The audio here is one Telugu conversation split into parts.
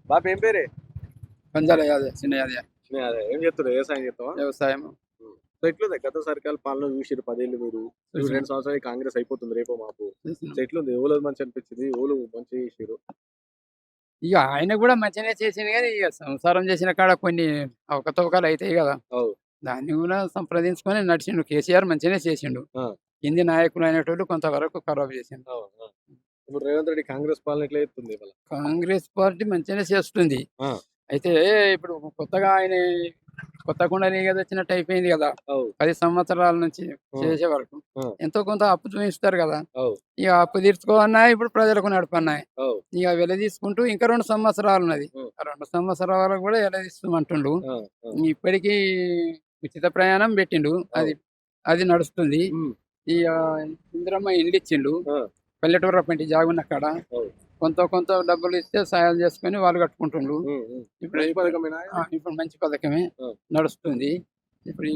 బాబు ఏం పేరే? పంజాల యాదే చిన్న యాదే అదే ఏం చెప్తారు? వ్యవసాయం చేస్తావా? వ్యవసాయం సో ఎట్లుంది గత సర్కార్ పాలన చూసిరు 10 ఏళ్ళు మీరు. ఇప్పుడు చూసిన 2 సంవత్సరాలు కాంగ్రెస్ అయిపోతుంది రేపో మాపు. చూసిన సో ఎట్లుంది? ఎవలోది మంచి అనిపించింది? ఎవలు మంచిగా చేసిరు? ఇక ఆయన కూడా మంచిగానే చేసిండు కానీ ఇక సంసారం చేసిన కాడ కొన్ని అవకతవకలు అవుతాయి కదా. అవు. దాన్ని కూడా సంప్రదించుకొని నడిచిండు. కేసీఆర్ మంచిగానే చేసిండు. ఆ! కింది నాయకులు అనేటోళ్ళు కొంతవరకు ఖరాబ్ చేసిండు. అవు. ఆ! ఇప్పుడు రేవంత్ రెడ్డి కాంగ్రెస్ పాలన ఎట్లా చేస్తుంది మళ్ళా? కాంగ్రెస్ పార్టీ మంచిగానే చేస్తుంది. ఆ! అయితే ఇప్పుడు కొత్తగా ఆయన కొత్త కుండలి కదా వచ్చినట్టు అయిపోయింది కదా. అవు. 10 సంవత్సరాల నుంచి ఆ! చేసే వరకు ఆ! ఎంతో కొంత అప్పు చూపిస్తారు కదా. అవు. ఇక అప్పు తీర్చుకోవన్నా ఇప్పుడు ప్రజలకు నడపన్నాయి. అవు. ఇక వెలదీసుకుంటూ ఇంకా 2 సంవత్సరాలు ఉన్నది. హ్మ్. ఆ 2 సంవత్సరాలకు కూడా వెలదీస్తామంటుండు. ఆ! ఆ! ఇప్పటికీ ఉచిత ప్రయాణం పెట్టిండు. అది అవు. అది నడుస్తుంది. హ్మ్. ఇక ఇందిరమ్మ ఇండ్లు ఇచ్చిండు. ఆ! పల్లెటూరు పంటి జాగున్న కాడ అవు. కొంత డబ్బులు ఇస్తే సాయాలు చేసుకొని వాళ్ళు కట్టుకుంటుండ్రు. హ్మ్. హ్మ్. ఇప్పుడు మంచి ఇప్పుడు పథకమేనా ఇది? ఇప్పుడు మంచి పథకమే ఆ! నడుస్తుంది. ఇప్పుడు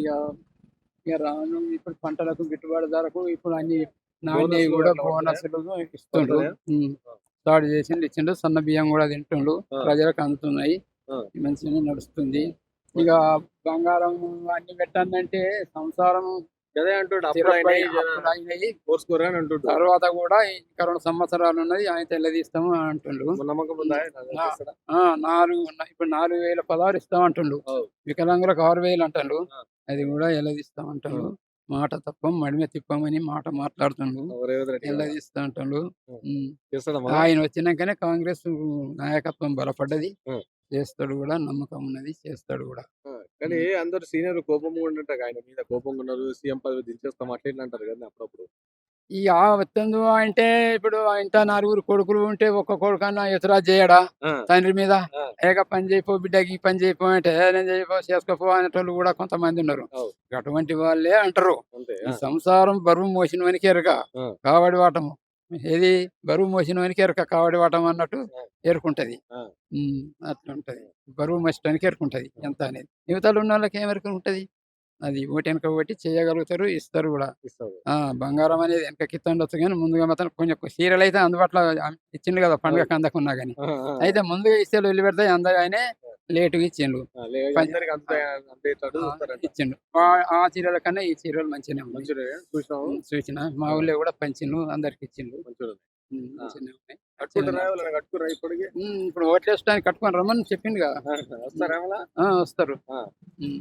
ఇక రాను ఇప్పుడు పంటలకు గిట్టుబాటు ధరకు ఇప్పుడు అన్ని నాణ్యవి బోనస్‌లు కూడా అట్లా పడతయా? బోనస్లు ఇస్తుండ్రు. పడతయా? ఆ! స్టార్ట్ చేసిండు ఇచ్చిండు. సన్న బియ్యం కూడా తింటుండ్రు. ఆ! ప్రజలకు అందుతున్నాయి. ఆ! మంచిగానే నడుస్తుంది. ఇక బంగారం అన్ని పెట్టానంటే సంసారం గదే అంటుండు. స్థిరపడి అప్పులయినయి జర అప్పులయినాయి. ఓర్చుకోర్రి అని అంటుండు. తర్వాత కూడా ఇంకా 2 సంవత్సరాలు ఉన్నది ఆయన తెల్లదీస్తాము అంటుండు. నమ్మకం ఉందా? ఆ! చేస్తాడా? ఆ! 4 ఇప్పుడు 4000 పదహారు ఇస్తామంటుండు. అవు. వికలాంగులకు 6000 అంటుండు. ఆ! అది కూడా ఎల్లదీస్తామంటుండు. ఆ! మాట తప్పం మడిమ తిప్పమని మాట మాట్లాడుతుండు. రేవంత్ రెడ్డి గారా? ఎల్లదీస్తా అంటుండు. హ్మ్. హ్మ్. చేస్తాడా మళ్ళా? ఆయన వచ్చినాకనే కాంగ్రెస్ నాయకత్వం బలపడ్డది. ఆ! చేస్తాడు కూడా నమ్మకం ఉన్నది. చేస్తాడు కూడా. ఆ! కానీ హ్మ్. అందరూ సీనియర్‌లు కోపంగా ఉన్నట్టగా ఆయన మీద కోపంగా ఉన్నారు. సీఎం పదవి దించేస్తాం అట్లా ఇట్లా అంటారు గదా అప్పుడప్పుడు. ఈ వత్తందు అంటే ఇప్పుడు ఇంట నలుగురు కొడుకులు ఉంటే ఒక్క కొడుకన్నా ఎదురాజు చేయడా ఆ! తండ్రి మీద? ఆ! పని చేయపో బిడ్డకి ఈ పని చేయపో అంటే నేను చేయపో చేసుకోపో అనేటోళ్ళు కూడా కొంతమంది ఉన్నారు. అవు. అటువంటి వాళ్ళే అంటారు. అంతే. ఈ ఆ! సంసారం బరువు మోసినవనికి ఎరక ఆ! కావడి వాటము. ఏది బరువు మోసినవనికి ఎరక కావడి వాటం అన్నట్టు ఆ! ఎరుకుంటది. ఆ! అట్లుంటది. ఆ! బరువు మోసటానికి ఎరుకుంటది ఆ! ఎంత అనేది. యువతలు ఉన్న వాళ్ళకి ఏం ఎరుక ఉంటది. అది ఓటెనక ఒకటి చేయగలుగుతారు, ఇస్తారు గూడా. ఇస్తాడు. బంగారం అనేది వెనకకిత్తుండొచ్చు గానీ, ముందుగా మాత్రం కొంచెం చీరలైతే అందుబాటులో ఇచ్చిండు గదా! అవు. పండగకి అందకున్నా గానీ. ఆ! ఆ! ఆ! అయితే ముందుగా ఇస్తే లొల్లిపెడతాయి అందగానే లేట్‌గా ఇచ్చిండు. ఆ! పం అందరికి ఆ! అందేటట్టు ఆ! చూస్తారంట. ఇచ్చిండు. ఆ చీరల కన్నా ఈ చీరలు మంచిగానే ఉన్నాయి. మంచిదే చూసినావు? సూచన మా ఆ! ఊళ్ళో గూడా పంచిండ్రు. అందరికిచ్చిండ్రు. మంచిగున్నాయి. ఆ! మంచిగానే ఉన్నాయి. మంచిగానే కట్టుకుంటారా? ఎవరైనా నడుస్తుంది. కట్టుకుర్రా ఇప్పటికి? ఇప్పుడు ఓట్లేసడానికి కట్టుకొని రమ్మని చెప్పిండు గదా! హ్మ్. వస్తారా మళ్ళా? వస్తారు. ఆ! హ్మ్.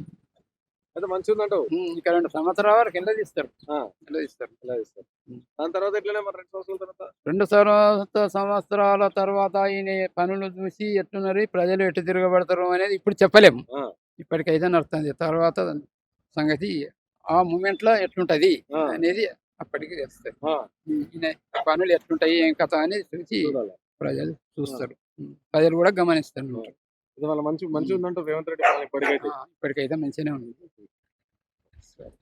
అయితే మంచిగుందంటావు. ఇంకా 2 సంవత్సరాల వరకు ఎల్లదీస్తారు. ఆ! ఎల్లదీస్తారు. ఇలా ఇస్తారు. హ్మ్. దాని తర్వాత ఎట్లనే మరి 2 సంవత్సరాల తర్వాత? 2 సంవత్సరాల తర్వాత ఈయన పనులు చూసి ఎట్టున్నది, ప్రజలు ఎటు తిరగబడతారు అనేది ఇప్పుడు చెప్పలేము. ఆ! ఇప్పటికైతే నడుస్తుంది. తర్వాత సంగతి ఆ మూమెంట్‌లో ఎట్లుంటది ఆ! అనేది అప్పటికి తెలుస్తది. ఆ! ఈయన పనులు ఎట్లుంటాయి, ఏం కథ అనేది చూసి చూడాలి. ప్రజలు ఆ! చూస్తారు. ప్రజలు కూడా ఆ! గమనిస్తుంటారు. ఇది వాళ్ళ హ్మ్. మంచిగుందంటావు రేవంత్ రెడ్డి పాలన ఇప్పటికైతే. ఇప్పటికైతే మంచిగానే ఉంది. సరే.